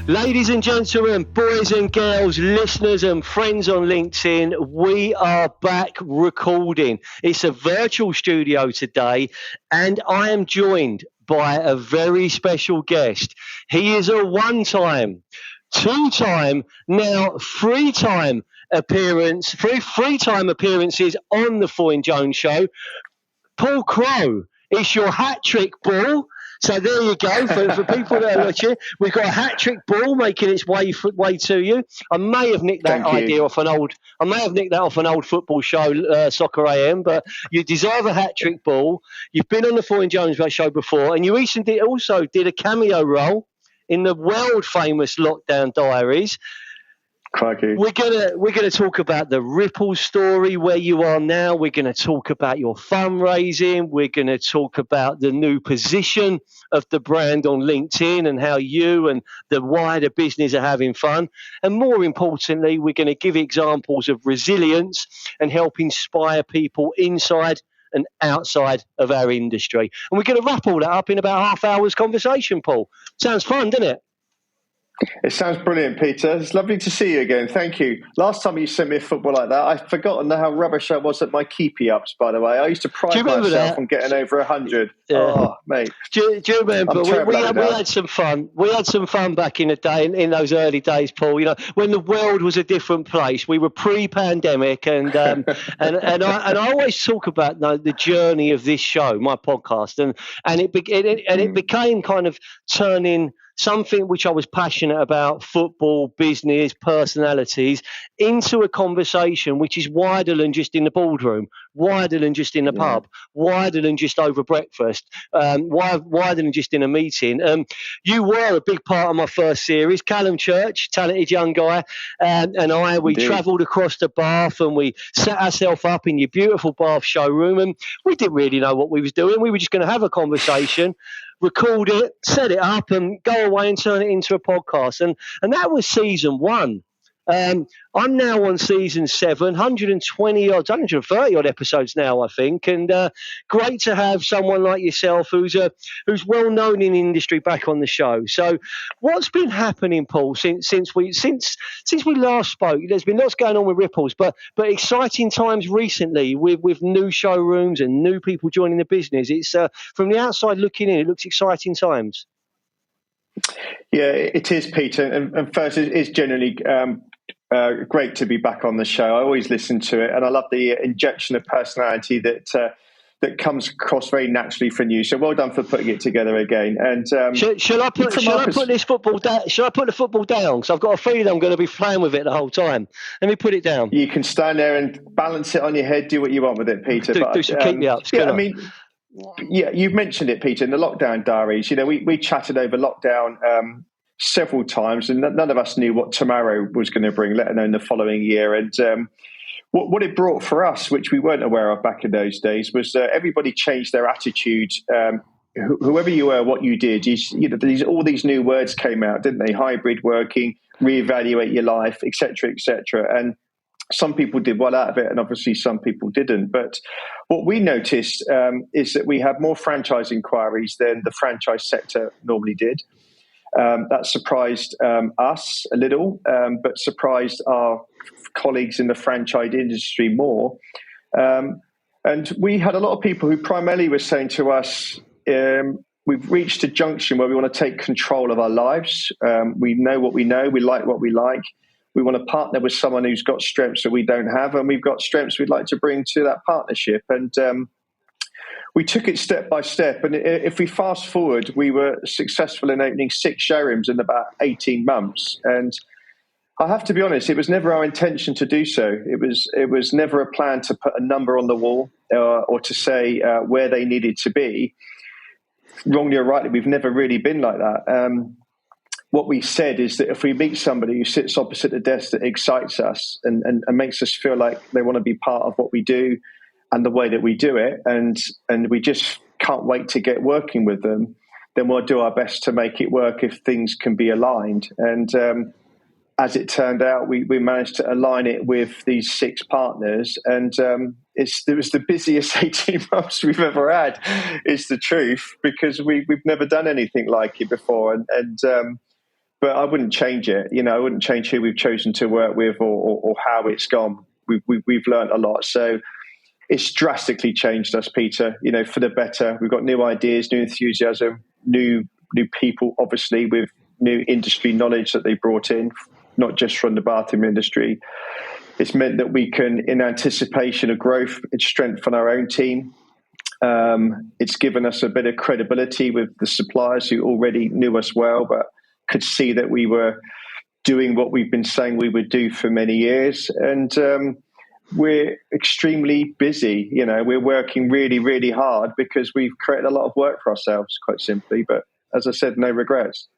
Ladies and gentlemen, boys and girls, listeners and friends on LinkedIn, we are back recording. It's a virtual studio today, and I am joined by a very special guest. He is a one-time, two-time, now three-time appearances on the Foyne Jones Show. Paul Crowe, it's your hat trick, Paul. So there you go. For people that are watching, we've got a hat trick ball making its way to you. I may have nicked that idea off an old. I may have nicked that off an old football show, Soccer AM. But you deserve a hat trick ball. You've been on the Foyne Jones show before, and you also did a cameo role in the world famous Lockdown Diaries. Crikey. We're gonna talk about the Ripple story, where you are now. We're gonna talk about your fundraising. We're gonna talk about the new position of the brand on LinkedIn and how you and the wider business are having fun. And more importantly, we're gonna give examples of resilience and help inspire people inside and outside of our industry. And we're gonna wrap all that up in about half hour's conversation, Paul. Sounds fun, doesn't it? It sounds brilliant, Peter. It's lovely to see you again. Thank you. Last time you sent me a football like that, I've forgotten how rubbish I was at my keepy-ups, by the way. I used to pride myself on getting over 100. Yeah. Oh, mate. Do you remember? We had some fun. We had some fun back in the day, in those early days, Paul. You know, when the world was a different place. We were pre-pandemic, and I always talk about the journey of this show, my podcast, and it became kind of turning something which I was passionate about, football, business, personalities, into a conversation which is wider than just in the boardroom, wider than just in the pub, wider than just over breakfast, wider than just in a meeting. You were a big part of my first series. Callum Church, talented young guy, and we travelled across the Bath, and we set ourselves up in your beautiful Bath showroom, and we didn't really know what we was doing. We were just going to have a conversation, record it, set it up, and go away and turn it into a podcast. And that was season 1. I'm now on season 7, 130 odd episodes now, I think, and great to have someone like yourself who's well known in the industry back on the show. So, what's been happening, Paul, since we last spoke? There's been lots going on with Ripples, but exciting times recently with new showrooms and new people joining the business. It's from the outside looking in, it looks exciting times. Yeah, it is, Peter. And first, it's generally great to be back on the show. I always listen to it, and I love the injection of personality that comes across very naturally from you. So well done for putting it together again. And shall I put this football down? Shall I put the football down? Because I've got a feeling I'm going to be playing with it the whole time. Let me put it down. You can stand there and balance it on your head. Do what you want with it, Peter. Do some keep me ups. Yeah, you've mentioned it, Peter, in the Lockdown Diaries. You know, we chatted over lockdown several times, and none of us knew what tomorrow was going to bring, let alone the following year. And what it brought for us, which we weren't aware of back in those days, was everybody changed their attitude. Whoever you were, what you did, all these new words came out, didn't they? Hybrid working, reevaluate your life, etc., etc. And some people did well out of it, and obviously some people didn't. But what we noticed is that we had more franchise inquiries than the franchise sector normally did. That surprised us a little, but surprised our colleagues in the franchise industry more. And we had a lot of people who primarily were saying to us, we've reached a junction where we want to take control of our lives. We know what we know. We like what we like. We want to partner with someone who's got strengths that we don't have, and we've got strengths we'd like to bring to that partnership. And we took it step by step. And if we fast forward, we were successful in opening 6 showrooms in about 18 months. And I have to be honest, it was never our intention to do so. It was never a plan to put a number on the wall or to say where they needed to be. Wrongly or rightly, we've never really been like that. What we said is that if we meet somebody who sits opposite the desk that excites us and makes us feel like they want to be part of what we do and the way that we do it, and we just can't wait to get working with them, then we'll do our best to make it work if things can be aligned. And as it turned out, we managed to align it with these 6 partners, and it was the busiest 18 months we've ever had, is the truth, because we've never done anything like it before. And but I wouldn't change it. I wouldn't change who we've chosen to work with or how it's gone. We've learned a lot. So it's drastically changed us, Peter, for the better. We've got new ideas, new enthusiasm, new people, obviously, with new industry knowledge that they brought in, not just from the bathroom industry. It's meant that we can, in anticipation of growth, strengthen our own team. It's given us a bit of credibility with the suppliers who already knew us well, but could see that we were doing what we've been saying we would do for many years. And we're extremely busy. We're working really, really hard because we've created a lot of work for ourselves, quite simply. But as I said, no regrets.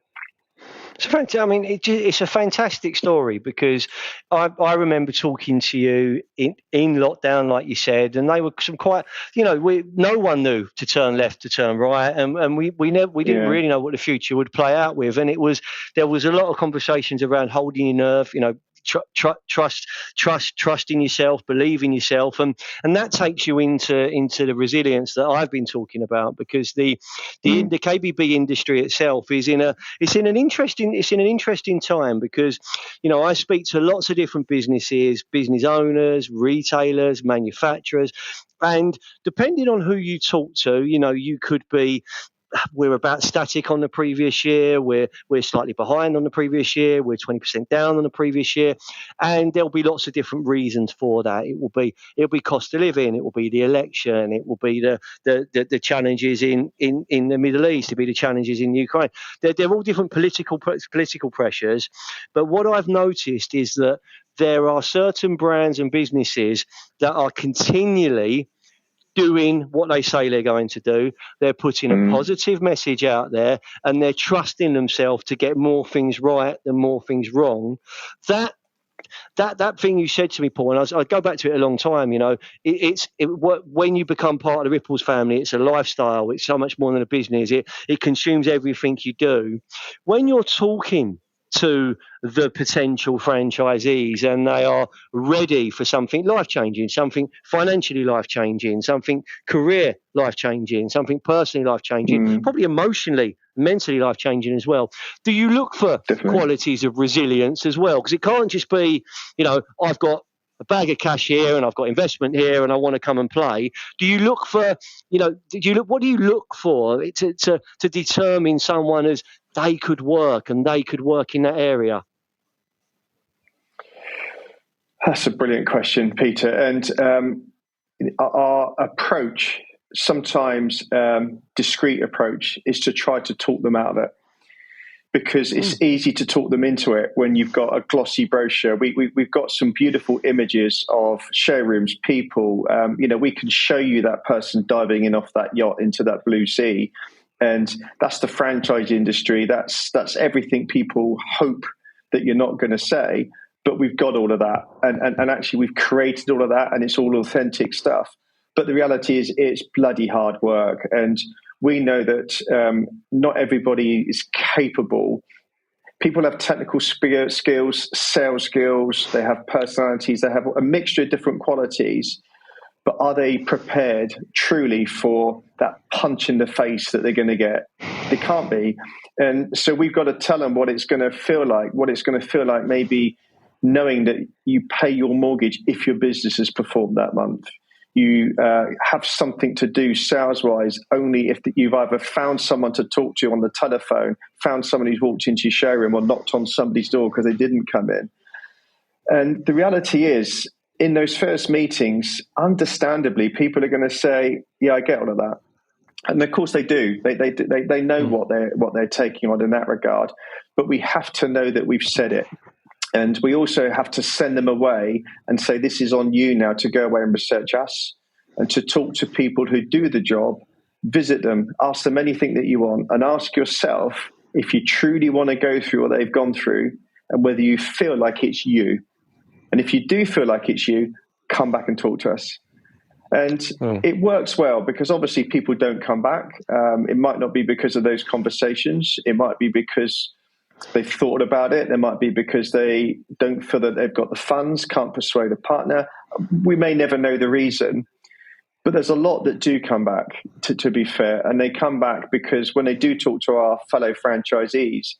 It's a fantastic story, because I remember talking to you in lockdown, like you said, and they were some quite, no one knew to turn left, to turn right, and we didn't really know what the future would play out with, and there was a lot of conversations around holding your nerve, trust in yourself, believe in yourself, and that takes you into the resilience that I've been talking about, because the KBB industry itself is in an interesting time, because I speak to lots of different businesses, business owners, retailers, manufacturers, and depending on who you talk to, you could be, we're about static on the previous year, we're slightly behind on the previous year, we're 20% down on the previous year, and there'll be lots of different reasons for that. It'll be cost of living, it will be the election, it will be the challenges in the Middle East, it'll be the challenges in Ukraine. They're all different political pressures, but what I've noticed is that there are certain brands and businesses that are continually doing what they say they're going to do. They're putting a positive message out there, and they're trusting themselves to get more things right than more things wrong. That thing you said to me, Paul, and I go back to it a long time. When you become part of the Ripples family, it's a lifestyle. It's so much more than a business. It consumes everything you do. When you're talking to the potential franchisees and they are ready for something life-changing, something financially life-changing, something career life-changing, something personally life-changing, probably emotionally, mentally life-changing as well. Do you look for qualities of resilience as well? Because it can't just be, I've got a bag of cash here and I've got investment here and I want to come and play. Do you look for, what do you look for to determine someone as they could work and they could work in that area? That's a brilliant question, Peter. And our approach, sometimes discreet approach, is to try to talk them out of it, because it's easy to talk them into it when you've got a glossy brochure. We've got some beautiful images of showrooms, people. We can show you that person diving in off that yacht into that blue sea. And that's the franchise industry. That's everything people hope that you're not going to say. But we've got all of that. And actually, we've created all of that, and it's all authentic stuff. But the reality is it's bloody hard work. And we know that not everybody is capable. People have technical skills, sales skills, they have personalities, they have a mixture of different qualities. But are they prepared truly for that punch in the face that they're going to get? They can't be. And so we've got to tell them what it's going to feel like, maybe knowing that you pay your mortgage if your business has performed that month. You have something to do sales-wise only if you've either found someone to talk to on the telephone, found someone who's walked into your showroom, or knocked on somebody's door because they didn't come in. And the reality is, in those first meetings, understandably, people are going to say, yeah, I get all of that. And of course they do. They know what they're taking on in that regard. But we have to know that we've said it. And we also have to send them away and say, this is on you now to go away and research us and to talk to people who do the job, visit them, ask them anything that you want, and ask yourself if you truly want to go through what they've gone through and whether you feel like it's you. And if you do feel like it's you, come back and talk to us. And it works well because obviously people don't come back. It might not be because of those conversations. It might be because they've thought about it. It might be because they don't feel that they've got the funds, can't persuade a partner. We may never know the reason. But there's a lot that do come back, to be fair. And they come back because when they do talk to our fellow franchisees,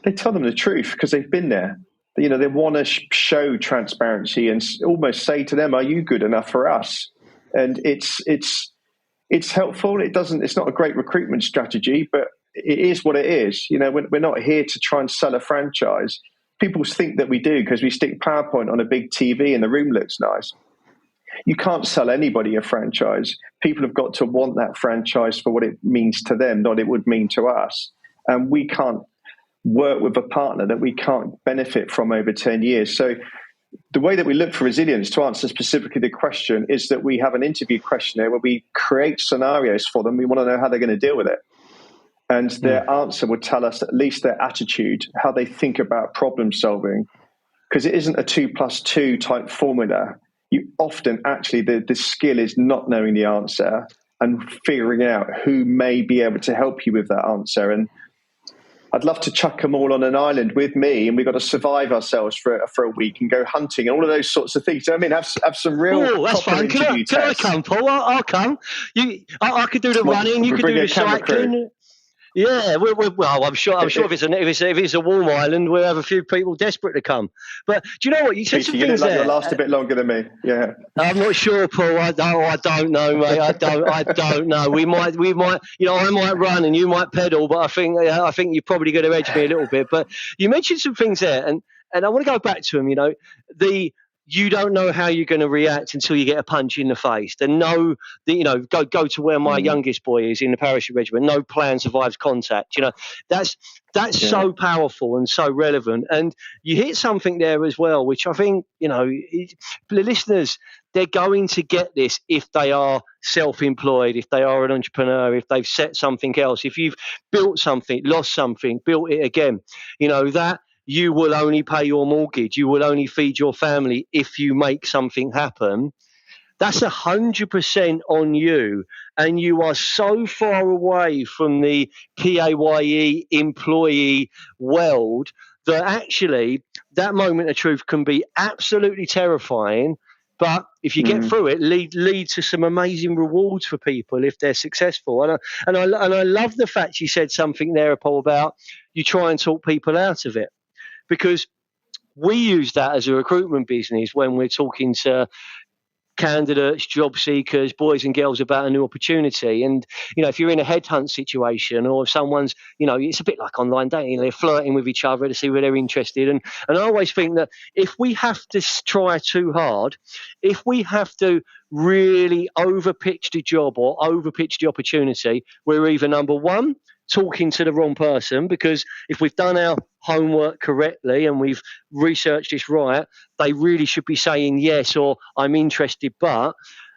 they tell them the truth because they've been there. You know, they want to show transparency and almost say to them, "Are you good enough for us?" And it's helpful. It's not a great recruitment strategy, but it is what it is. You know, we're not here to try and sell a franchise. People think that we do because we stick PowerPoint on a big TV and the room looks nice. You can't sell anybody a franchise. People have got to want that franchise for what it means to them, not it would mean to us. And we can't work with a partner that we can't benefit from over 10 years. So the way that we look for resilience, to answer specifically the question, is that we have an interview questionnaire where we create scenarios for them. We want to know how they're going to deal with it. And their answer would tell us at least their attitude, how they think about problem solving, because it isn't a 2+2 type formula. You often actually, the skill is not knowing the answer and figuring out who may be able to help you with that answer. And I'd love to chuck them all on an island with me, and we've got to survive ourselves for a week and go hunting and all of those sorts of things. So, I mean, have some real that's proper fun. interview Can I tests. come, Paul? I'll come. I could do the running. You could do the cycling. Yeah, well, I'm sure if it's a warm island, we'll have a few people desperate to come. But do you know what? You said Peter, some things there. You'll last a bit longer than me. Yeah, I'm not sure, Paul. I don't know, mate. I don't know. We might. You know, I might run and you might pedal, but I think you're probably going to edge me a little bit. But you mentioned some things there, and I want to go back to them. You know, you don't know how you're going to react until you get a punch in the face. And go to where my youngest boy is in the parachute regiment. No plan survives contact. You know, that's so powerful and so relevant. And you hit something there as well, which I think, you know, the listeners, they're going to get this if they are self-employed, if they are an entrepreneur, if they've set something else, if you've built something, lost something, built it again, you know, that you will only pay your mortgage. You will only feed your family if you make something happen. That's 100% on you. And you are so far away from the PAYE employee world that actually that moment of truth can be absolutely terrifying. But if you get through it, lead to some amazing rewards for people if they're successful. And I love the fact you said something there, Paul, about you try and talk people out of it. Because we use that as a recruitment business when we're talking to candidates, job seekers, boys and girls about a new opportunity. And, you know, if you're in a headhunt situation or if someone's, you know, it's a bit like online dating, they're flirting with each other to see where they're interested. And I always think that if we have to try too hard, if we have to really overpitch the job or overpitch the opportunity, we're either number one, talking to the wrong person, because if we've done our homework correctly and we've researched this right, they really should be saying yes or I'm interested, but.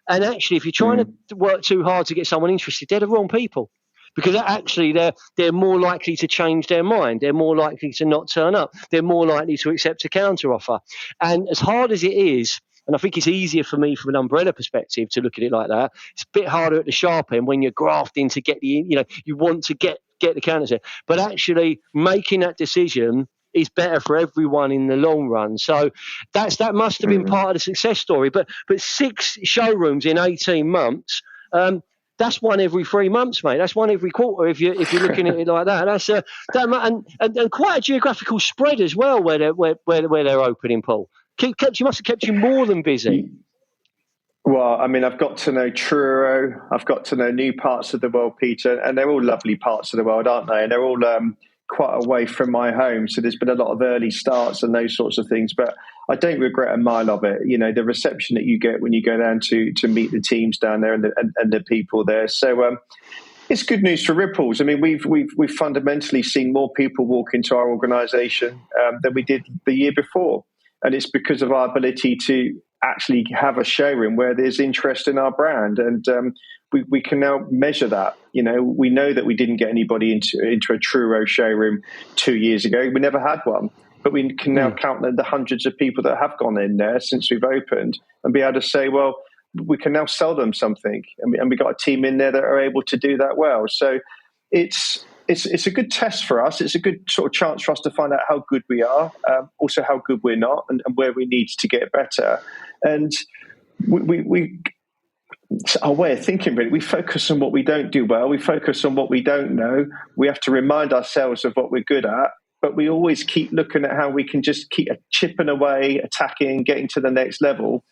And actually, if you're trying to work too hard to get someone interested, they're the wrong people, because actually they're more likely to change their mind. They're more likely to not turn up. They're more likely to accept a counteroffer. And as hard as it is, and I think it's easier for me from an umbrella perspective to look at it like that. It's a bit harder at the sharp end when you're grafting to get you want to get the counters in. But actually making that decision is better for everyone in the long run. So that must have been part of the success story. But 6 showrooms in 18 months, that's one every 3 months, mate. That's one every quarter if you're looking at it like that. That's and quite a geographical spread as well where they're opening, Paul. Must have kept you more than busy. Well, I mean, I've got to know Truro. I've got to know new parts of the world, Peter, and they're all lovely parts of the world, aren't they? And they're all quite away from my home. So there's been a lot of early starts and those sorts of things. But I don't regret a mile of it. You know, the reception that you get when you go down to meet the teams down there and the people there. So it's good news for Ripples. I mean, we've fundamentally seen more people walk into our organisation than we did the year before. And it's because of our ability to actually have a showroom where there's interest in our brand. And we can now measure that. You know, we know that we didn't get anybody into a Truro showroom 2 years ago. We never had one. But we can now count the hundreds of people that have gone in there since we've opened and be able to say, well, we can now sell them something. And we got a team in there that are able to do that well. So it's a good test for us. It's a good sort of chance for us to find out how good we are, also how good we're not, and where we need to get better. And it's our way of thinking, really. We focus on what we don't do well. We focus on what we don't know. We have to remind ourselves of what we're good at. but we always keep looking at how we can just keep chipping away, attacking, getting to the next level.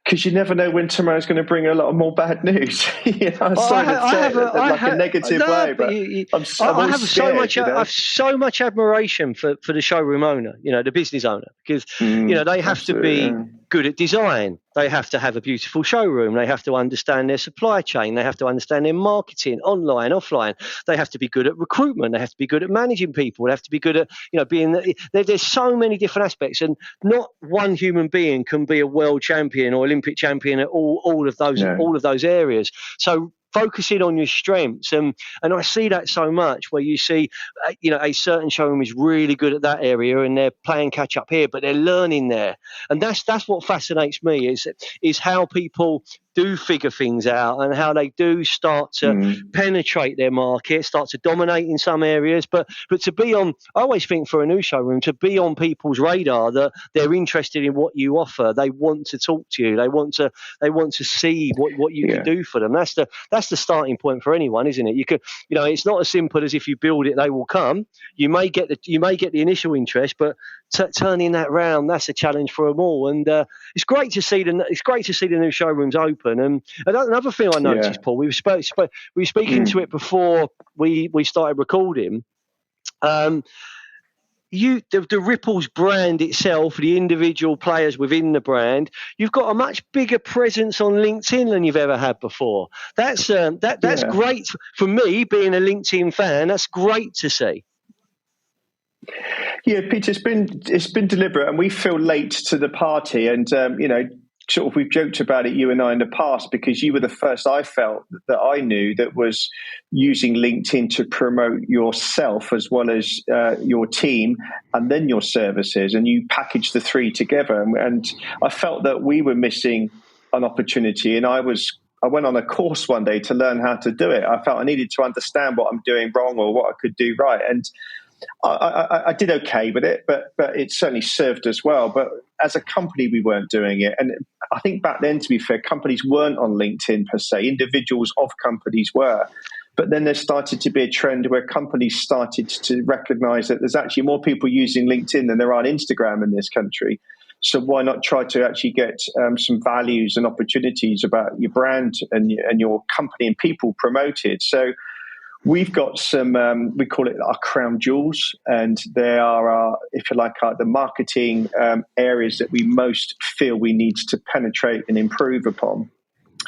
Because you never know when tomorrow's going to bring a lot more bad news. I'm sorry to say it like a negative way, but I have so much admiration for the showroom owner, the business owner, because they have to be good at design. They have to have a beautiful showroom. They have to understand their supply chain. They have to understand their marketing, online, offline. They have to be good at recruitment. They have to be good at managing people. They have to be good at there's so many different aspects, and not one human being can be a world champion or Olympic champion at all of those areas. So focusing on your strengths, and I see that so much where you see, a certain showroom is really good at that area and they're playing catch up here, but they're learning there, and that's what fascinates me is how people do figure things out and how they do start to penetrate their market, start to dominate in some areas, but to be on, I always think for a new showroom, to be on people's radar, that they're interested in what you offer, they want to talk to you, they want to see what you can do for them. That's the starting point for anyone, isn't it? You could, it's not as simple as if you build it, they will come. You may get the initial interest, but turning that round, that's a challenge for them all. And it's great to see the new showrooms open. And another thing I noticed, Paul, we were speaking to it before we started recording. The Ripples brand itself, the individual players within the brand, you've got a much bigger presence on LinkedIn than you've ever had before. That's great for me, being a LinkedIn fan. That's great to see. Yeah, Peter, it's been deliberate, and we feel late to the party. And sort of, we've joked about it, you and I, in the past, because you were the first I felt that I knew that was using LinkedIn to promote yourself as well as your team and then your services, and you packaged the three together. And I felt that we were missing an opportunity, and I went on a course one day to learn how to do it. I felt I needed to understand what I'm doing wrong or what I could do right, and I did okay with it, but it certainly served us well. But as a company, we weren't doing it. And I think back then, to be fair, companies weren't on LinkedIn per se. Individuals of companies were. But then there started to be a trend where companies started to recognize that there's actually more people using LinkedIn than there are on Instagram in this country. So why not try to actually get some values and opportunities about your brand and your company and people promoted? So we've got some, we call it our crown jewels, and they are our, if you like, the marketing areas that we most feel we need to penetrate and improve upon,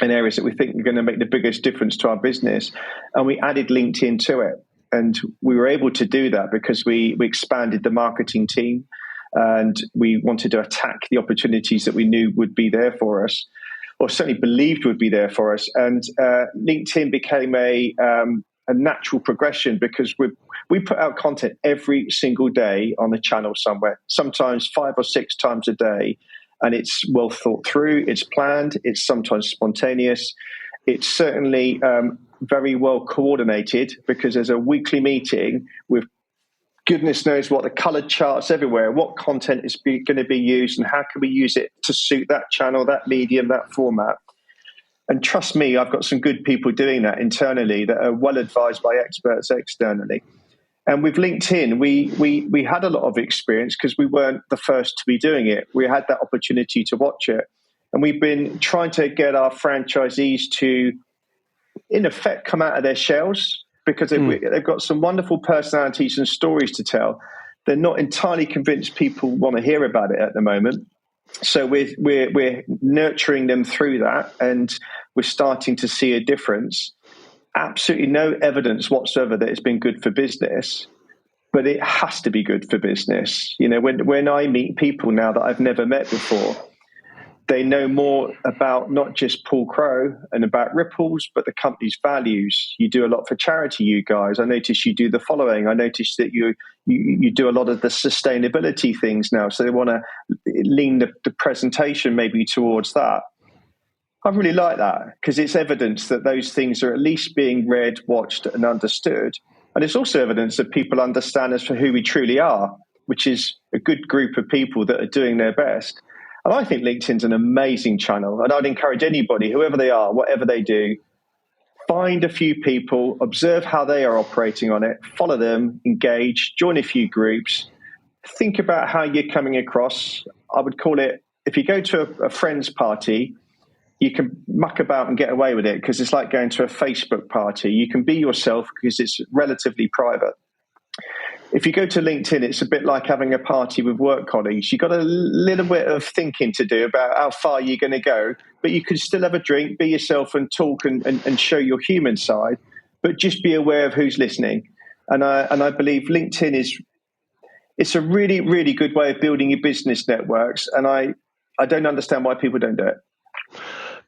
and areas that we think are going to make the biggest difference to our business. And we added LinkedIn to it. And we were able to do that because we expanded the marketing team, and we wanted to attack the opportunities that we knew would be there for us, or certainly believed would be there for us. And LinkedIn became a natural progression, because we put out content every single day on the channel somewhere, sometimes 5 or 6 times a day, and it's well thought through, it's planned, it's sometimes spontaneous, it's certainly very well coordinated, because there's a weekly meeting with goodness knows what, the colored charts everywhere, what content is going to be used and how can we use it to suit that channel, that medium, that format. And trust me, I've got some good people doing that internally that are well advised by experts externally. And with LinkedIn, we had a lot of experience because we weren't the first to be doing it. We had that opportunity to watch it. And we've been trying to get our franchisees to, in effect, come out of their shells, because they've got some wonderful personalities and stories to tell. They're not entirely convinced people want to hear about it at the moment. So we're nurturing them through that, and we're starting to see a difference. Absolutely no evidence whatsoever that it's been good for business, but it has to be good for business. When I meet people now that I've never met before, they know more about not just Paul Crowe and about Ripples, but the company's values. You do a lot for charity, you guys. I notice you do the following. I notice that you do a lot of the sustainability things now. So they want to lean the presentation maybe towards that. I really like that, because it's evidence that those things are at least being read, watched, and understood. And it's also evidence that people understand us for who we truly are, which is a good group of people that are doing their best. And I think LinkedIn's an amazing channel, and I'd encourage anybody, whoever they are, whatever they do, find a few people, observe how they are operating on it, follow them, engage, join a few groups, think about how you're coming across. I would call it, if you go to a friend's party, you can muck about and get away with it because it's like going to a Facebook party. You can be yourself because it's relatively private. If you go to LinkedIn, it's a bit like having a party with work colleagues. You've got a little bit of thinking to do about how far you're going to go, but you can still have a drink, be yourself and talk and show your human side, but just be aware of who's listening. And I believe LinkedIn it's a really, really good way of building your business networks. And I don't understand why people don't do it.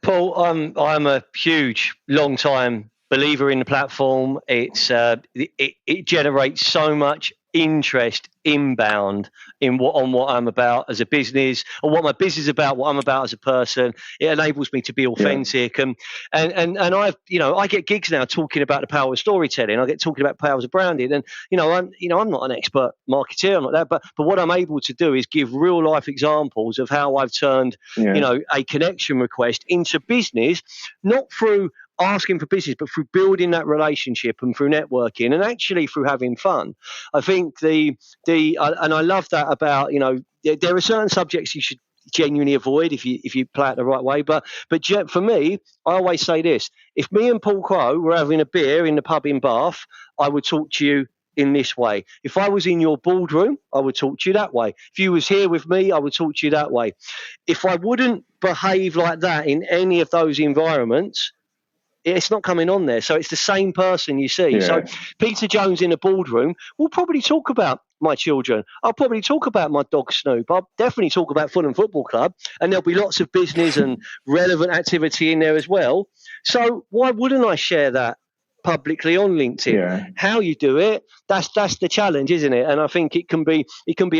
Paul, I'm a huge, long-time believer in the platform. It generates so much interest inbound on what I'm about as a business, or what my business is about, what I'm about as a person. It enables me to be authentic, and I get gigs now talking about the power of storytelling. I get talking about powers of branding, and I'm not an expert marketeer, I'm not that, but what I'm able to do is give real life examples of how I've turned a connection request into business, not through asking for business, but through building that relationship and through networking and actually through having fun. I think and I love that about, there are certain subjects you should genuinely avoid if you play it the right way. But for me, I always say this: if me and Paul Crowe were having a beer in the pub in Bath, I would talk to you in this way. If I was in your boardroom, I would talk to you that way. If you was here with me, I would talk to you that way. If I wouldn't behave like that in any of those environments, it's not coming on there. So it's the same person you see. Yeah. So Peter Jones in a boardroom will probably talk about my children. I'll probably talk about my dog Snoop. I'll definitely talk about Fulham Football Club, and there'll be lots of business and relevant activity in there as well. So why wouldn't I share that publicly on LinkedIn? Yeah. How you do it, that's the challenge, isn't it? And I think it can be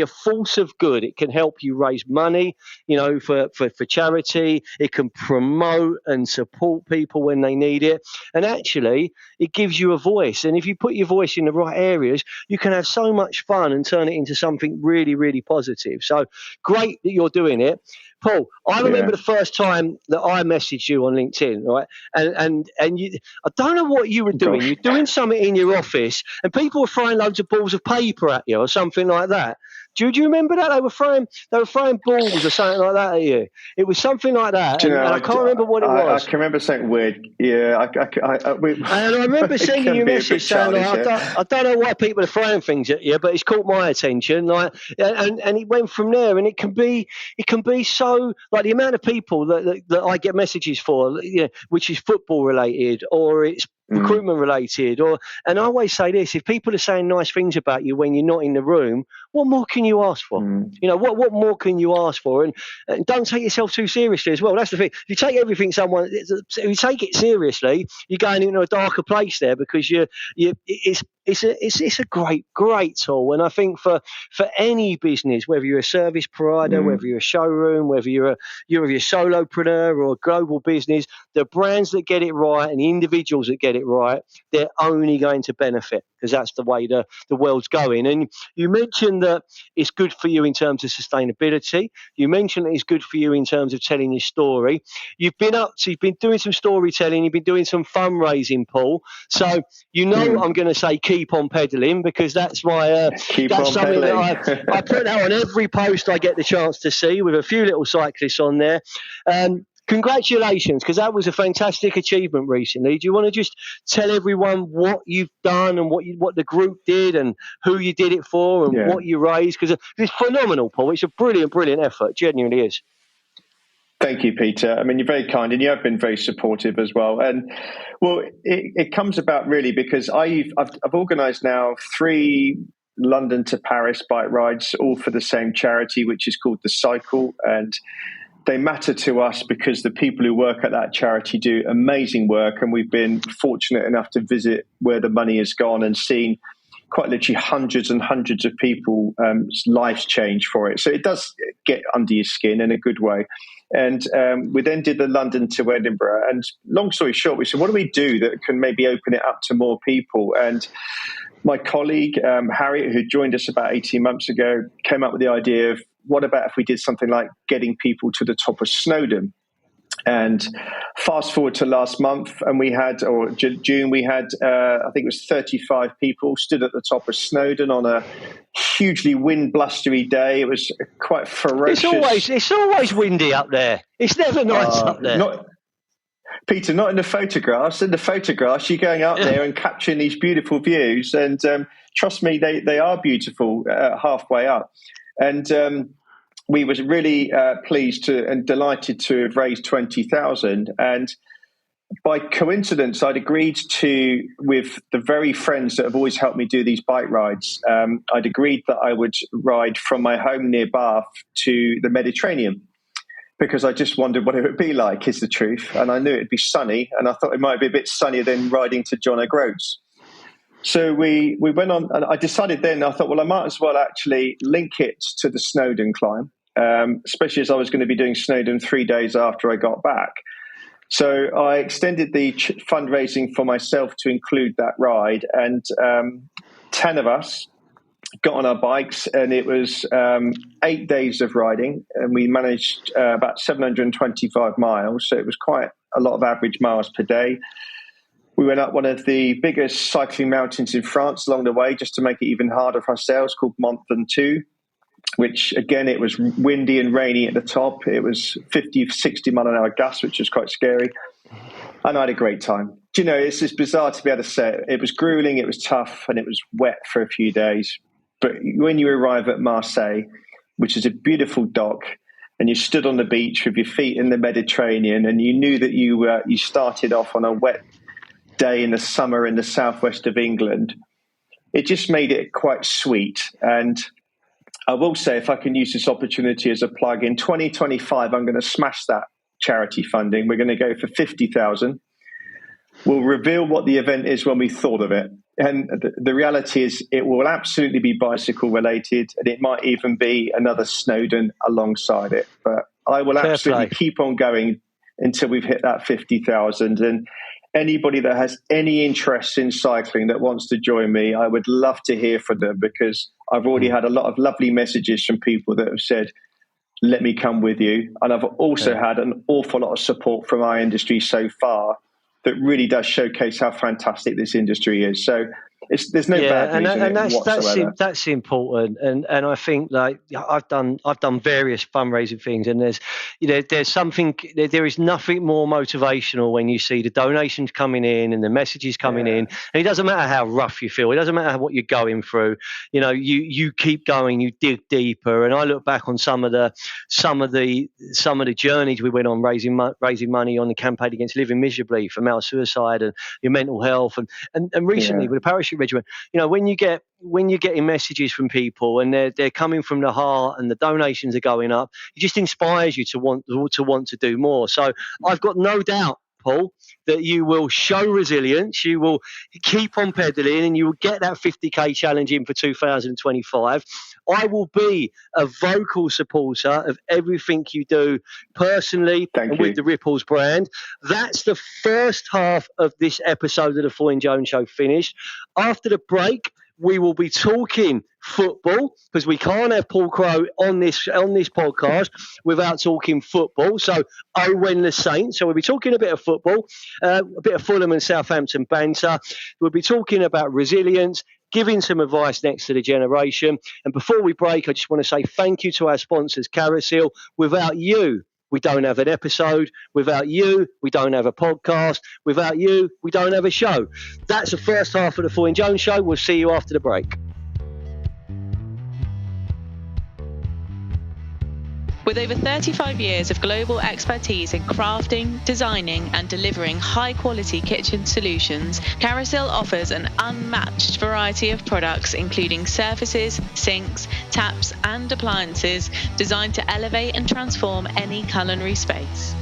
a force of good. It can help you raise money, for charity. It can promote and support people when they need it. And actually, it gives you a voice. And if you put your voice in the right areas, you can have so much fun and turn it into something really, really positive. So great that you're doing it. Paul, I remember the first time that I messaged you on LinkedIn, right? And you, I don't know what you were doing. You're doing something in your office, and people were throwing loads of balls of paper at you or something like that. Do you remember that? They were throwing balls or something like that at you. It was something like that, and I can't remember what it was. I can remember something weird. Yeah, and I remember sending you a message saying, I don't know why people are throwing things at you, but it's caught my attention. And it went from there, and it can be so, like, the amount of people that I get messages for, which is football related or it's recruitment related, and I always say this: if people are saying nice things about you when you're not in the room, what more can you ask for? What more can you ask for? And don't take yourself too seriously as well. That's the thing. If you take if you take it seriously, you're going into a darker place there, because it's a great tool. And I think for any business, whether you're a service provider, whether you're a showroom, whether you're a solopreneur or a global business, the brands that get it right and the individuals that get it right, they're only going to benefit, because that's the way the world's going. And you mentioned that it's good for you in terms of sustainability. You mentioned that it's good for you in terms of telling your story. You've been doing some storytelling. You've been doing some fundraising, Paul. So I'm going to say keep on pedaling, because that's my that's something that I put out on every post I get the chance to see, with a few little cyclists on there. Congratulations, because that was a fantastic achievement recently. Do you want to just tell everyone what you've done and what the group did and who you did it for and what you raised? Because it's phenomenal, Paul. It's a brilliant effort. It genuinely is. Thank you, Peter. I mean, you're very kind, and you have been very supportive as well. And well, it comes about really because I've organised now 3 London to Paris bike rides, all for the same charity, which is called The Cycle. And they matter to us because the people who work at that charity do amazing work, and we've been fortunate enough to visit where the money has gone and seen quite literally hundreds and hundreds of people lives change for it. So it does get under your skin in a good way. And we then did the London to Edinburgh. And long story short, we said, what do we do that can maybe open it up to more people? And my colleague, Harriet, who joined us about 18 months ago, came up with the idea of, what about if we did something like getting people to the top of Snowdon? And fast forward to last month, and we had, or June, we had, I think it was 35 people stood at the top of Snowdon on a hugely wind blustery day. It was quite ferocious. It's always windy up there. It's never nice up there. Peter, not in the photographs. In the photographs, you're going up there and capturing these beautiful views. And trust me, they are beautiful halfway up. And we was really pleased and delighted to have raised 20,000. And by coincidence, I'd agreed to, with the very friends that have always helped me do these bike rides, I'd agreed that I would ride from my home near Bath to the Mediterranean, because I just wondered what it would be like, is the truth. And I knew it'd be sunny, and I thought it might be a bit sunnier than riding to John O'Groats. So we went on, and I decided then, I thought, well, I might as well actually link it to the Snowdon climb. Especially as I was going to be doing Snowdon 3 days after I got back. So I extended the fundraising for myself to include that ride, and 10 of us got on our bikes, and it was 8 days of riding, and we managed about 725 miles. So it was quite a lot of average miles per day. We went up one of the biggest cycling mountains in France along the way, just to make it even harder for ourselves, called Mont Ventoux, which, again, it was windy and rainy at the top. It was 50, 60 mile an hour gusts, which was quite scary. And I had a great time. Do you know, it's just bizarre to be able to say it. It was grueling, it was tough, and it was wet for a few days. But when you arrive at Marseille, which is a beautiful dock, and you stood on the beach with your feet in the Mediterranean, and you knew that you started off on a wet day in the summer in the southwest of England, it just made it quite sweet. And I will say, if I can use this opportunity as a plug, in 2025, I'm going to smash that charity funding. We're going to go for 50,000. We'll reveal what the event is when we thought of it. And the reality is it will absolutely be bicycle related, and it might even be another Snowdon alongside it. But I will absolutely keep on going until we've hit that 50,000. And anybody that has any interest in cycling that wants to join me, I would love to hear from them, because I've already had a lot of lovely messages from people that have said, let me come with you. And I've also had an awful lot of support from our industry so far that really does showcase how fantastic this industry is. So there's no bad news in it whatsoever. That's important, and I think, like, I've done various fundraising things, and there is nothing more motivational when you see the donations coming in and the messages coming in, and it doesn't matter how rough you feel, it doesn't matter what you're going through. You know, you keep going, you dig deeper. And I look back on some of the journeys we went on raising money on the campaign against living miserably, for male suicide and your mental health, and recently with the Parachute Regiment. You know, when you're getting messages from people and they're coming from the heart and the donations are going up, it just inspires you to want to do more. So I've got no doubt, Paul, that you will show resilience, you will keep on pedaling, and you will get that 50k challenge in for 2025. I will be a vocal supporter of everything you do personally with the Ripples brand. That's the first half of this episode of the Foyne Jones Show finished. After the break, we will be talking football, because we can't have Paul Crowe on this podcast without talking football. So, when the Saints. So we'll be talking a bit of football, a bit of Fulham and Southampton banter. We'll be talking about resilience, giving some advice next to the generation. And before we break, I just want to say thank you to our sponsors, Carousel. Without you, we don't have an episode. Without you, we don't have a podcast. Without you, we don't have a show. That's the first half of the Foyne Jones Show. We'll see you after the break. With over 35 years of global expertise in crafting, designing and delivering high-quality kitchen solutions, Carousel offers an unmatched variety of products, including surfaces, sinks, taps and appliances designed to elevate and transform any culinary space.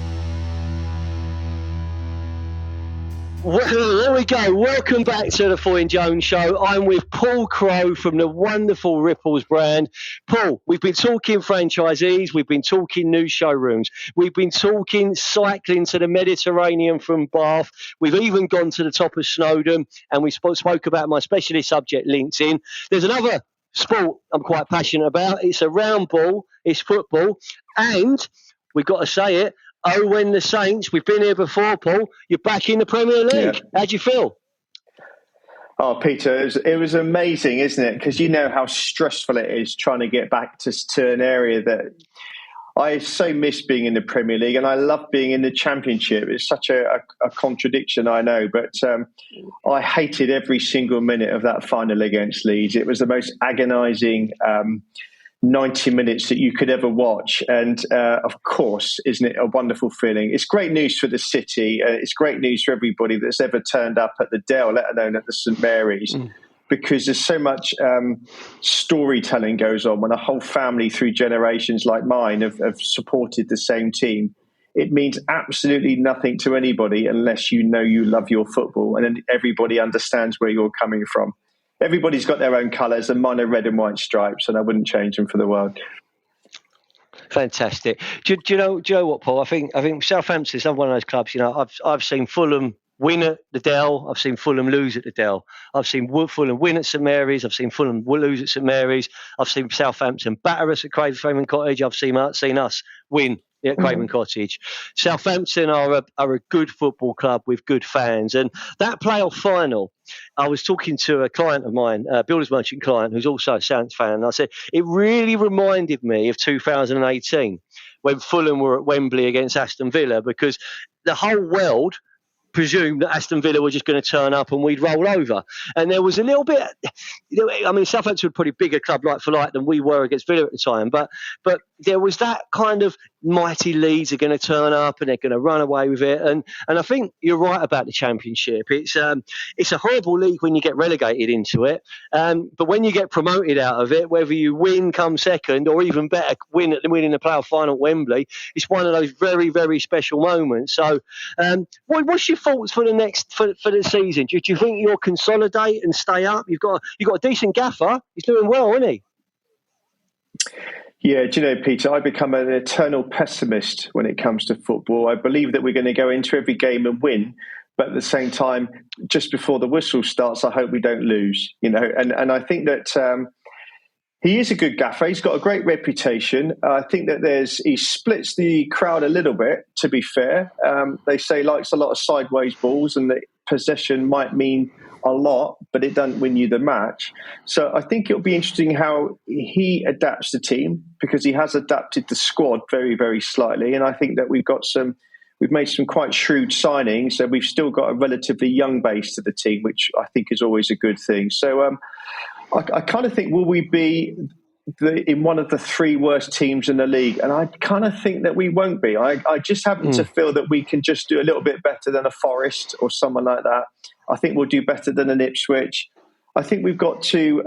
Well, there we go. Welcome back to the Foyne Jones Show. I'm with Paul Crowe from the wonderful Ripples brand. Paul, we've been talking franchisees, we've been talking new showrooms, we've been talking cycling to the Mediterranean from Bath, we've even gone to the top of Snowdon, and we spoke about my specialist subject, LinkedIn. There's another sport I'm quite passionate about. It's a round ball, it's football, and we've got to say it, when the Saints, we've been here before, Paul, you're back in the Premier League. Yeah. How do you feel? Oh, Peter, it was amazing, isn't it? Because you know how stressful it is trying to get back to an area that I so miss being in the Premier League, and I love being in the Championship. It's such a contradiction, I know, but I hated every single minute of that final against Leeds. It was the most agonising 90 minutes that you could ever watch. And of course, isn't it a wonderful feeling? It's great news for the city. It's great news for everybody that's ever turned up at the Dell, let alone at the St Mary's. Because there's so much storytelling goes on when a whole family through generations like mine have supported the same team. It means absolutely nothing to anybody unless you know you love your football and then everybody understands where you're coming from. Everybody's got their own colours, and mine are red and white stripes, and I wouldn't change them for the world. Fantastic. Do you know what, Paul? I think Southampton's one of those clubs. You know, I've seen Fulham win at the Dell. I've seen Fulham lose at the Dell. I've seen Fulham win at St Mary's. I've seen Fulham lose at St Mary's. I've seen Southampton batter us at Craven Cottage. I've seen us win at Craven Cottage. Southampton are a good football club with good fans. And that playoff final, I was talking to a client of mine, a builders merchant client, who's also a Saints fan. And I said, it really reminded me of 2018 when Fulham were at Wembley against Aston Villa, because the whole world presumed that Aston Villa were just going to turn up and we'd roll over. And there was a little bit, I mean, Southampton were probably a bigger club like for like than we were against Villa at the time, but there was that kind of mighty Leeds are going to turn up and they're going to run away with it. And I think you're right about the Championship. It's a horrible league when you get relegated into it, but when you get promoted out of it, whether you win, come second, or even better, winning the playoff final at Wembley, it's one of those very, very special moments. So what's your thoughts for the next for the season? Do you think you'll consolidate and stay up? You've got a decent gaffer. He's doing well, isn't he? Yeah, do you know, Peter, I become an eternal pessimist when it comes to football. I believe that we're going to go into every game and win, but at the same time, just before the whistle starts, I hope we don't lose. You know, and I think that he is a good gaffer. He's got a great reputation. I think that he splits the crowd a little bit, to be fair. They say he likes a lot of sideways balls, and that possession might mean a lot, but it doesn't win you the match. So I think it'll be interesting how he adapts the team, because he has adapted the squad very, very slightly. And I think that we've made some quite shrewd signings. So we've still got a relatively young base to the team, which I think is always a good thing. So I kind of think, will we be in one of the three worst teams in the league? And I kind of think that we won't be. I just happen to feel that we can just do a little bit better than a Forest or someone like that. I think we'll do better than an Ipswich. I think we've got to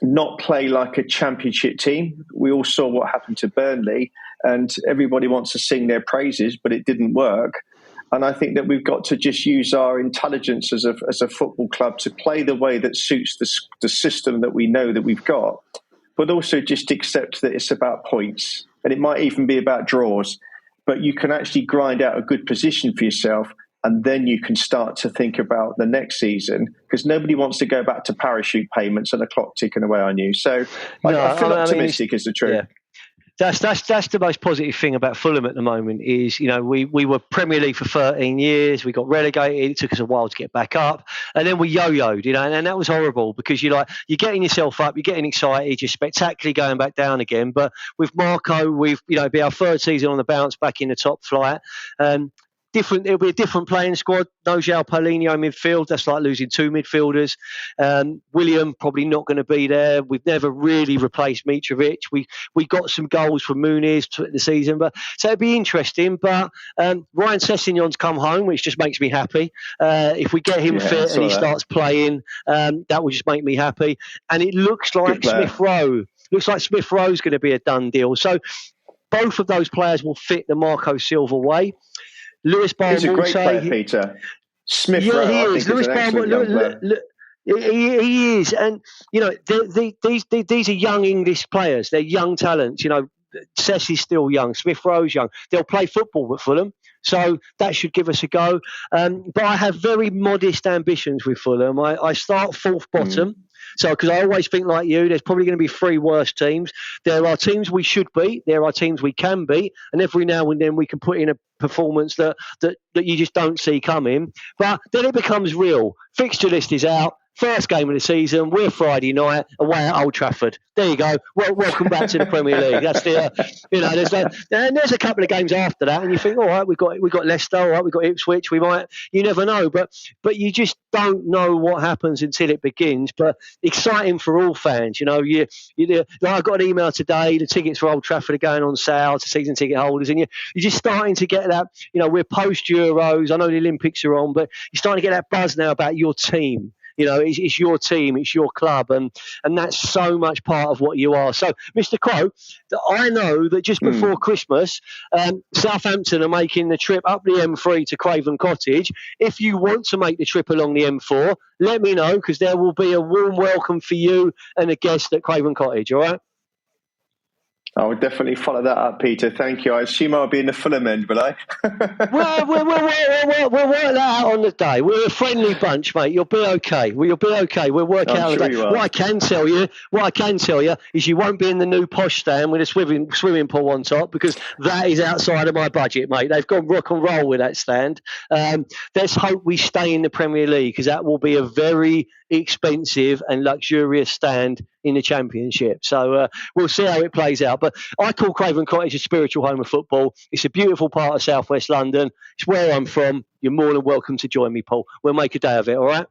not play like a Championship team. We all saw what happened to Burnley, and everybody wants to sing their praises, but it didn't work. And I think that we've got to just use our intelligence as a football club to play the way that suits the system that we know that we've got, but also just accept that it's about points, and it might even be about draws, but you can actually grind out a good position for yourself, and then you can start to think about the next season, because nobody wants to go back to parachute payments and a clock ticking away on you. So I feel optimistic is the truth. Yeah. That's the most positive thing about Fulham at the moment is, you know, we were Premier League for 13 years. We got relegated. It took us a while to get back up, and then we yo-yoed, you know, and that was horrible, because you're getting yourself up, you're getting excited, you're spectacularly going back down again. But with Marco, it'll be our third season on the bounce back in the top flight. It'll be a different playing squad. No João Paulinho in midfield. That's like losing two midfielders. William probably not going to be there. We've never really replaced Mitrovic. We got some goals from Muniz the season, so it'd be interesting. But Ryan Sessegnon's come home, which just makes me happy. If we get him fit and he starts playing, that will just make me happy. And it looks like Smith Rowe. Looks like Smith Rowe's going to be a done deal. So both of those players will fit the Marco Silva way. Lewis Barham, he's a great player, Peter. Smith Rowe, he is. Lewis Barham, he is, and you know these are young English players. They're young talents. You know, Cess is still young. Smith Rowe's young. They'll play football with Fulham. So that should give us a go. But I have very modest ambitions with Fulham. I start fourth bottom. So, because I always think like you, there's probably going to be 3 worse teams. There are teams we should beat. There are teams we can beat. And every now and then we can put in a performance that you just don't see coming. But then it becomes real. Fixture list is out. First game of the season, we're Friday night away at Old Trafford. There you go. Well, welcome back to the Premier League. That's there's a couple of games after that, and you think, all right, we've got Leicester, all right, we've got Ipswich. We might, you never know, but you just don't know what happens until it begins. But exciting for all fans, like I got an email today. The tickets for Old Trafford are going on sale to season ticket holders, and you're just starting to get that. We're post Euros. I know the Olympics are on, but you're starting to get that buzz now about your team. It's your team, it's your club, and that's so much part of what you are. So, Mr. Crowe, I know that just before Christmas, Southampton are making the trip up the M3 to Craven Cottage. If you want to make the trip along the M4, let me know, because there will be a warm welcome for you and a guest at Craven Cottage, all right? I will definitely follow that up, Peter. Thank you. I assume I'll be in the Fulham end, will I? Well, we'll work that out on the day. We're a friendly bunch, mate. You'll be okay. You'll be okay. We'll work out on the day. What I can tell you is you won't be in the new posh stand with a swimming pool on top, because that is outside of my budget, mate. They've gone rock and roll with that stand. Let's hope we stay in the Premier League, because that will be a very expensive and luxurious stand in the Championship. So we'll see how it plays out. But I call Craven Cottage a spiritual home of football. It's a beautiful part of southwest London. It's where I'm from. You're more than welcome to join me, Paul. We'll make a day of it, all right?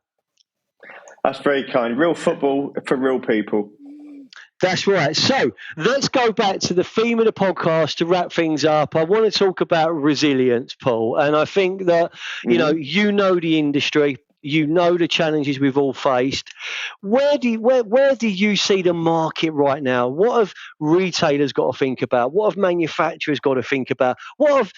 That's very kind. Real football for real people. That's right. So let's go back to the theme of the podcast to wrap things up. I want to talk about resilience, Paul. And I think that, you know the industry. You know the challenges we've all faced. Where do you see the market right now? What have retailers got to think about? What have manufacturers got to think about? What have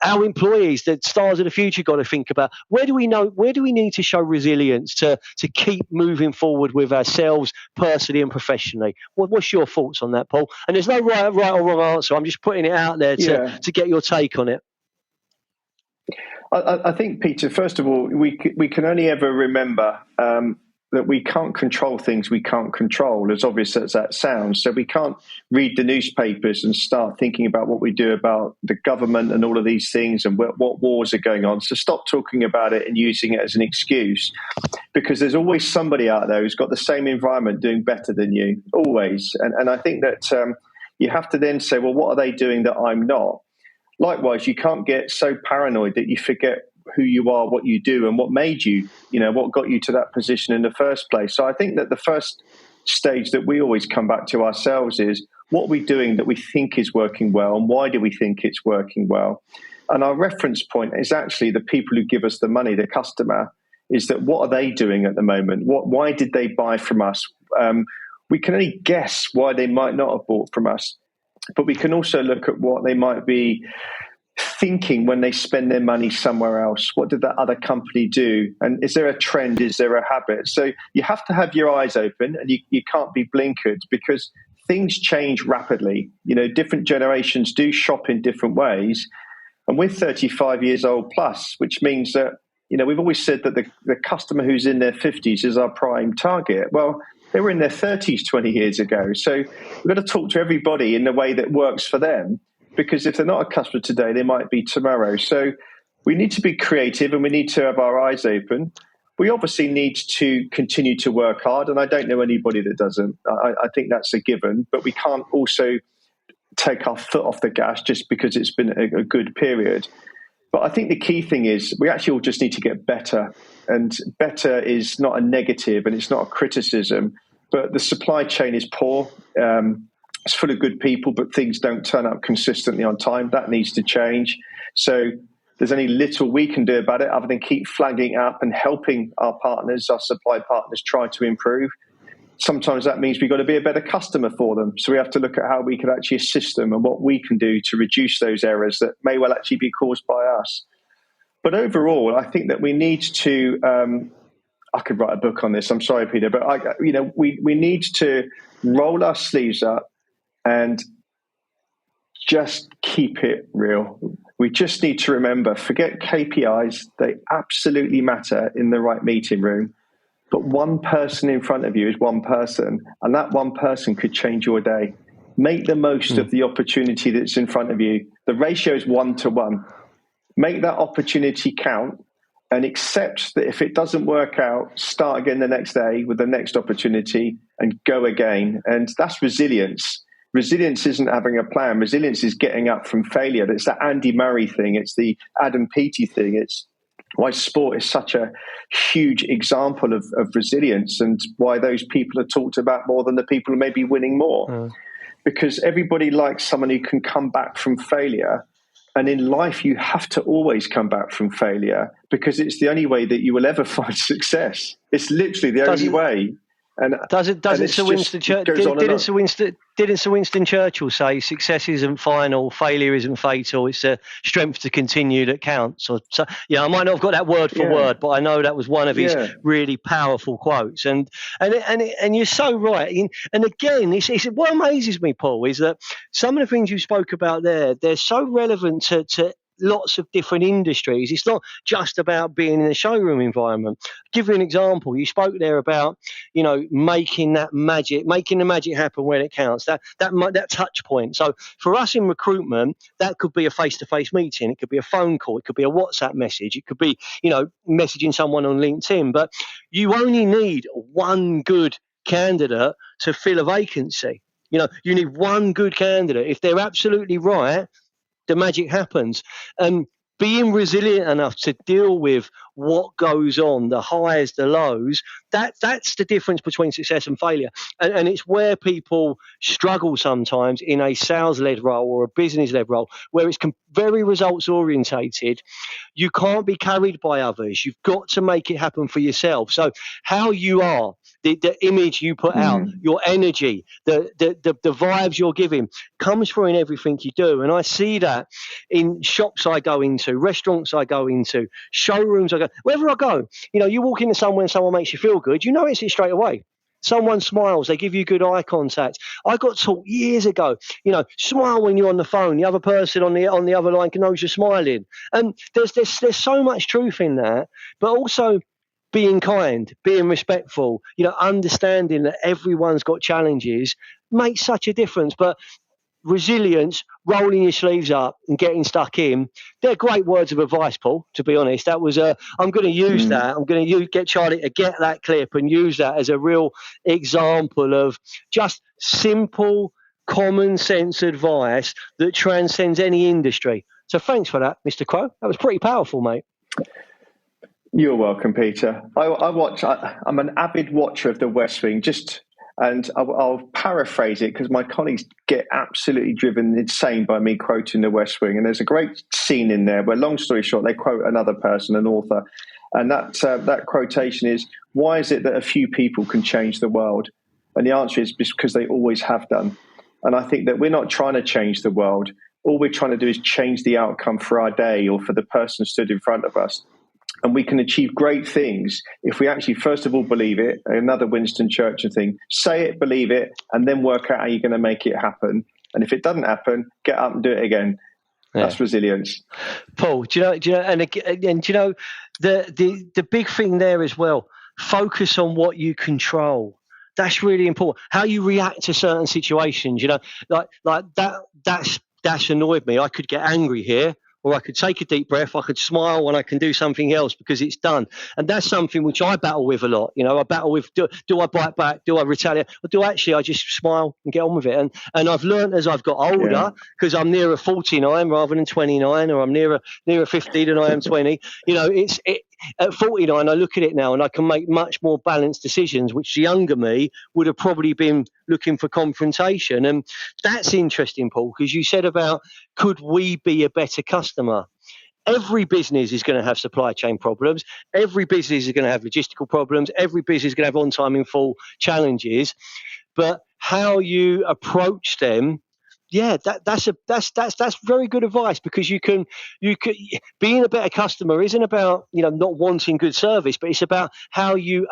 our employees, the stars of the future, got to think about? Where do we need to show resilience to keep moving forward with ourselves personally and professionally? What's your thoughts on that, Paul? And there's no right or wrong answer. I'm just putting it out there to get your take on it. I think, Peter, first of all, we can only ever remember that we can't control things we can't control, as obvious as that sounds. So we can't read the newspapers and start thinking about what we do about the government and all of these things and what wars are going on. So stop talking about it and using it as an excuse, because there's always somebody out there who's got the same environment doing better than you, always. And I think that you have to then say, well, what are they doing that I'm not? Likewise, you can't get so paranoid that you forget who you are, what you do, and what made you, what got you to that position in the first place. So I think that the first stage that we always come back to ourselves is, what are we doing that we think is working well, and why do we think it's working well? And our reference point is actually the people who give us the money, the customer, is that what are they doing at the moment? Why did they buy from us? We can only guess why they might not have bought from us. But we can also look at what they might be thinking when they spend their money somewhere else. What did that other company do? And is there a trend? Is there a habit? So you have to have your eyes open, and you can't be blinkered, because things change rapidly. Different generations do shop in different ways. And we're 35 years old plus, which means that, we've always said that the customer who's in their 50s is our prime target. Well, they were in their 30s 20 years ago. So we've got to talk to everybody in the way that works for them, because if they're not a customer today, they might be tomorrow. So we need to be creative, and we need to have our eyes open. We obviously need to continue to work hard, and I don't know anybody that doesn't. I think that's a given, but we can't also take our foot off the gas just because it's been a good period. But I think the key thing is we actually all just need to get better. And better is not a negative, and it's not a criticism. But the supply chain is poor. It's full of good people, but things don't turn up consistently on time. That needs to change. So there's only little we can do about it other than keep flagging up and helping our partners, our supply partners, try to improve. Sometimes that means we've got to be a better customer for them. So we have to look at how we can actually assist them and what we can do to reduce those errors that may well actually be caused by us. But overall, I think that we need to, I could write a book on this, I'm sorry, Peter, but we need to roll our sleeves up and just keep it real. We just need to remember, forget KPIs. They absolutely matter in the right meeting room. But one person in front of you is one person, and that one person could change your day. Make the most of the opportunity that's in front of you. The ratio is 1-to-1. Make that opportunity count and accept that if it doesn't work out, start again the next day with the next opportunity and go again. And that's resilience. Resilience isn't having a plan. Resilience is getting up from failure. It's the Andy Murray thing. It's the Adam Peaty thing. It's why sport is such a huge example of resilience, and why those people are talked about more than the people who may be winning more. Because everybody likes someone who can come back from failure. And in life, you have to always come back from failure, because it's the only way that you will ever find success. It's literally the only way. And didn't Sir Winston Churchill say success isn't final, failure isn't fatal, it's a strength to continue that counts? Or so, I might not have got that word for word, but I know that was one of his really powerful quotes. And you're so right. And again, it's what amazes me, Paul, is that some of the things you spoke about there, they're so relevant to lots of different industries. It's not just about being in a showroom environment. I'll give you an example. You spoke there about, making the magic happen when it counts, that touch point. So for us in recruitment, that could be a face-to-face meeting. It could be a phone call. It could be a WhatsApp message. It could be, messaging someone on LinkedIn. But you only need one good candidate to fill a vacancy. You need one good candidate. If they're absolutely right, the magic happens. And being resilient enough to deal with what goes on, the highs, the lows, that's the difference between success and failure. And it's where people struggle sometimes in a sales-led role or a business-led role, where it's very results-orientated. You can't be carried by others. You've got to make it happen for yourself. So how you are, the image you put out, your energy, the vibes you're giving comes through in everything you do. And I see that in shops I go into, restaurants I go into, showrooms I go, wherever I go. You walk into somewhere and someone makes you feel good, you notice it straight away. Someone smiles, they give you good eye contact. I got taught years ago, smile when you're on the phone. The other person on the other line knows you're smiling. And there's so much truth in that, but also being kind, being respectful, understanding that everyone's got challenges makes such a difference. But resilience, rolling your sleeves up and getting stuck in, they're great words of advice, Paul, to be honest. That was I'm going to use that. I'm going to get Charlie to get that clip and use that as a real example of just simple, common sense advice that transcends any industry. So thanks for that, Mr. Crowe. That was pretty powerful, mate. You're welcome, Peter. I'm an avid watcher of The West Wing, and I'll paraphrase it because my colleagues get absolutely driven insane by me quoting The West Wing. And there's a great scene in there where, long story short, they quote another person, an author. And that quotation is, why is it that a few people can change the world? And the answer is because they always have done. And I think that we're not trying to change the world. All we're trying to do is change the outcome for our day or for the person stood in front of us. And we can achieve great things if we actually, first of all, believe it. Another Winston Churchill thing: say it, believe it, and then work out how you're going to make it happen. And if it doesn't happen, get up and do it again. Yeah. That's resilience. Paul, do you know, and do you know the big thing there as well? Focus on what you control. That's really important. How you react to certain situations. Like that's annoyed me. I could get angry here, or I could take a deep breath, I could smile, and I can do something else because it's done. And that's something which I battle with a lot. I battle with, do I bite back? Do I retaliate? Or do I just smile and get on with it? And I've learned as I've got older, because I'm nearer 49 rather than 29, or I'm nearer 50 than I am 20. At 49, I look at it now and I can make much more balanced decisions, which the younger me would have probably been looking for confrontation. And that's interesting, Paul, because you said about, could we be a better customer? Every business is going to have supply chain problems. Every business is going to have logistical problems. Every business is going to have on-time in full challenges. But how you approach them, that's very good advice, because you can being a better customer isn't about not wanting good service, but it's about how you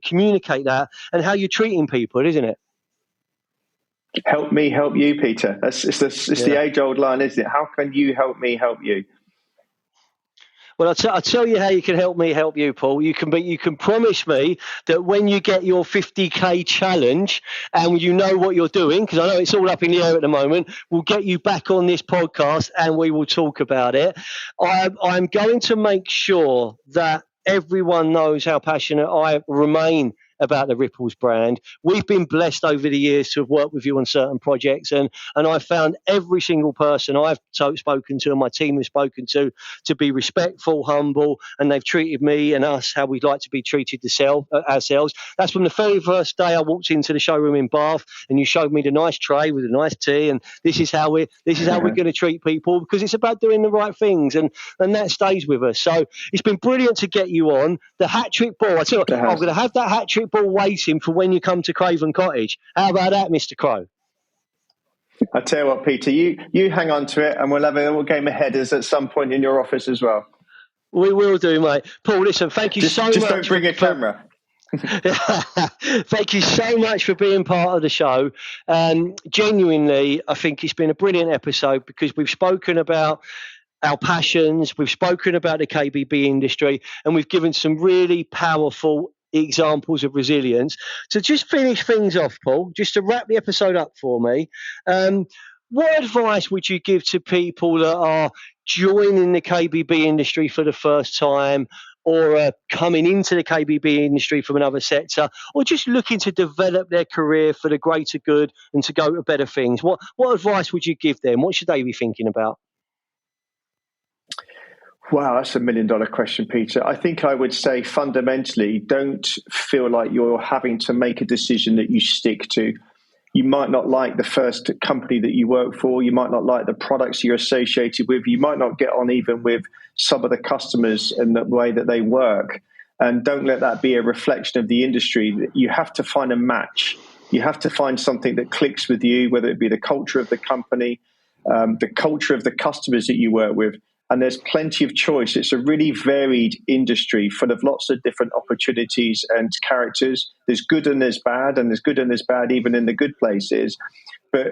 communicate that and how you're treating people, isn't it? Help me, help you, Peter. It's the age-old line, isn't it? How can you help me, help you? Well, I'll tell you how you can help me help you, Paul. You can promise me that when you get your 50K challenge and you know what you're doing, because I know it's all up in the air at the moment, we'll get you back on this podcast and we will talk about it. I'm going to make sure that everyone knows how passionate I remain about the Ripples brand. We've been blessed over the years to have worked with you on certain projects, and I've found every single person I've spoken to and my team has spoken to be respectful, humble, and they've treated me and us how we'd like to be treated ourselves. That's from the very first day I walked into the showroom in Bath and you showed me the nice tray with a nice tea, and this is how we're going to treat people, because it's about doing the right things, and that stays with us. So it's been brilliant to get you on. The hat-trick ball, I tell you, I'm going to have that hat-trick ball waiting for when you come to Craven Cottage. How about that, Mr. Crowe? I tell you what, Peter, you hang on to it, and we'll have a little game of headers at some point in your office as well. We will do, mate. Paul, listen, thank you so much. Just don't bring a camera. Thank you so much for being part of the show. Genuinely, I think it's been a brilliant episode because we've spoken about our passions, we've spoken about the KBB industry, and we've given some really powerful examples of resilience. To just finish things off, Paul, just to wrap the episode up for me, what advice would you give to people that are joining the KBB industry for the first time, or coming into the KBB industry from another sector, or just looking to develop their career for the greater good and to go to better things? What advice would you give them? What should they be thinking about? Wow, that's $1 million question, Peter. I think I would say fundamentally, don't feel like you're having to make a decision that you stick to. You might not like the first company that you work for. You might not like the products you're associated with. You might not get on even with some of the customers and the way that they work. And don't let that be a reflection of the industry. You have to find a match. You have to find something that clicks with you, whether it be the culture of the company, the culture of the customers that you work with. And there's plenty of choice. It's a really varied industry full of lots of different opportunities and characters. There's good and there's bad, and there's good and there's bad even in the good places. But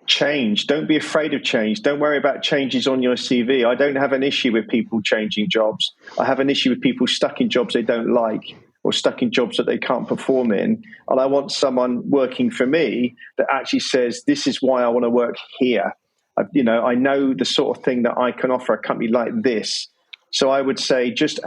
change. Don't be afraid of change. Don't worry about changes on your CV. I don't have an issue with people changing jobs. I have an issue with people stuck in jobs they don't like or stuck in jobs that they can't perform in. And I want someone working for me that actually says, this is why I want to work here. I know the sort of thing that I can offer a company like this. So I would say just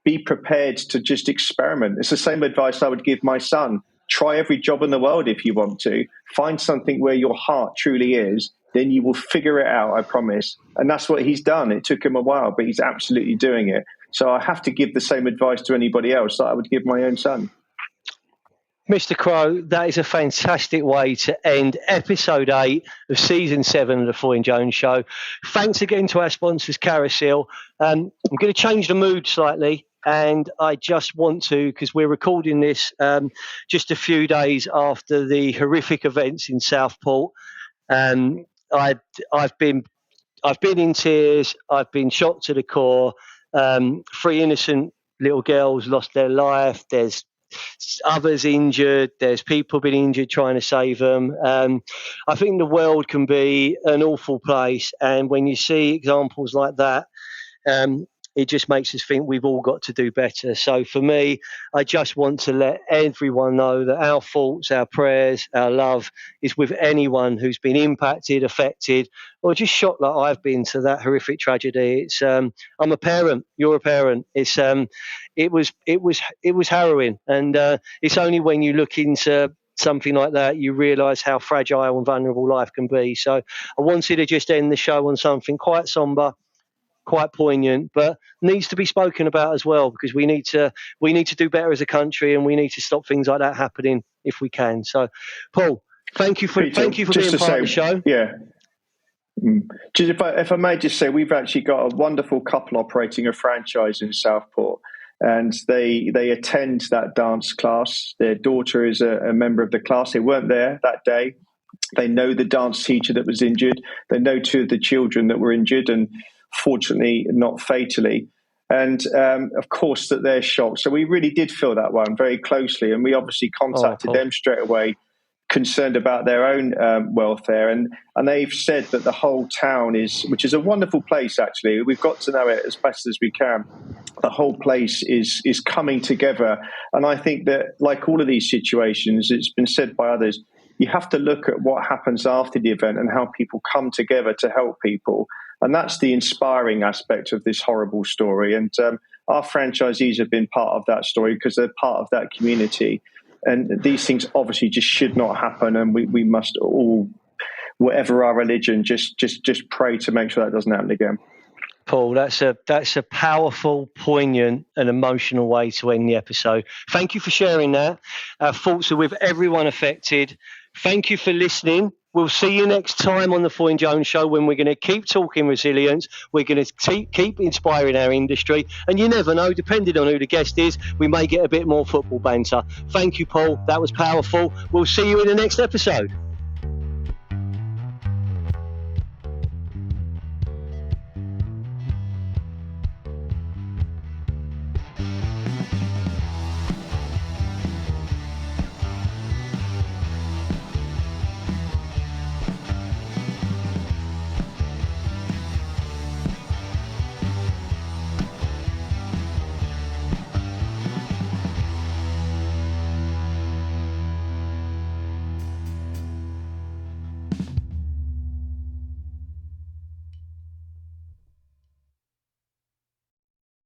be prepared to just experiment. It's the same advice I would give my son. Try every job in the world if you want to. Find something where your heart truly is. Then you will figure it out, I promise. And that's what he's done. It took him a while, but he's absolutely doing it. So I have to give the same advice to anybody else that I would give my own son. Mr. Crowe, that is a fantastic way to end episode 8 of season 7 of the Foyne Jones Show. Thanks again to our sponsors, Carousel. I'm going to change the mood slightly, and I just want to, because we're recording this just a few days after the horrific events in Southport. I've been in tears. I've been shocked to the core. 3 innocent little girls lost their life. There's others injured. There's people been injured trying to save them. I think the world can be an awful place, and when you see examples like that, it just makes us think we've all got to do better. So for me, I just want to let everyone know that our thoughts, our prayers, our love is with anyone who's been impacted, affected, or just shocked like I've been to that horrific tragedy. It's I'm a parent, you're a parent. It's it was harrowing, and it's only when you look into something like that you realise how fragile and vulnerable life can be. So I wanted to just end the show on something quite somber, quite poignant, but needs to be spoken about as well, because we need to do better as a country, and we need to stop things like that happening if we can. So, Paul, thank you for being part of the show. Yeah. Just if I may just say, we've actually got a wonderful couple operating a franchise in Southport, and they attend that dance class. Their daughter is a member of the class. They weren't there that day. They know the dance teacher that was injured. They know 2 of the children that were injured, and fortunately not fatally. And of course that they're shocked. So we really did feel that one very closely, and we obviously contacted them straight away, concerned about their own welfare, and they've said that the whole town which is a wonderful place actually. We've got to know it as best as we can. The whole place is coming together, and I think that, like all of these situations, it's been said by others, you have to look at what happens after the event and how people come together to help people, and that's the inspiring aspect of this horrible story. And our franchisees have been part of that story because they're part of that community. And these things obviously just should not happen, and we must all, whatever our religion, just pray to make sure that doesn't happen again. Paul, that's a powerful, poignant and emotional way to end the episode. Thank you for sharing that. Our thoughts are with everyone affected. Thank you for listening. We'll see you next time on the Foyne Jones Show, when we're going to keep talking resilience. We're going to keep inspiring our industry. And you never know, depending on who the guest is, we may get a bit more football banter. Thank you, Paul. That was powerful. We'll see you in the next episode.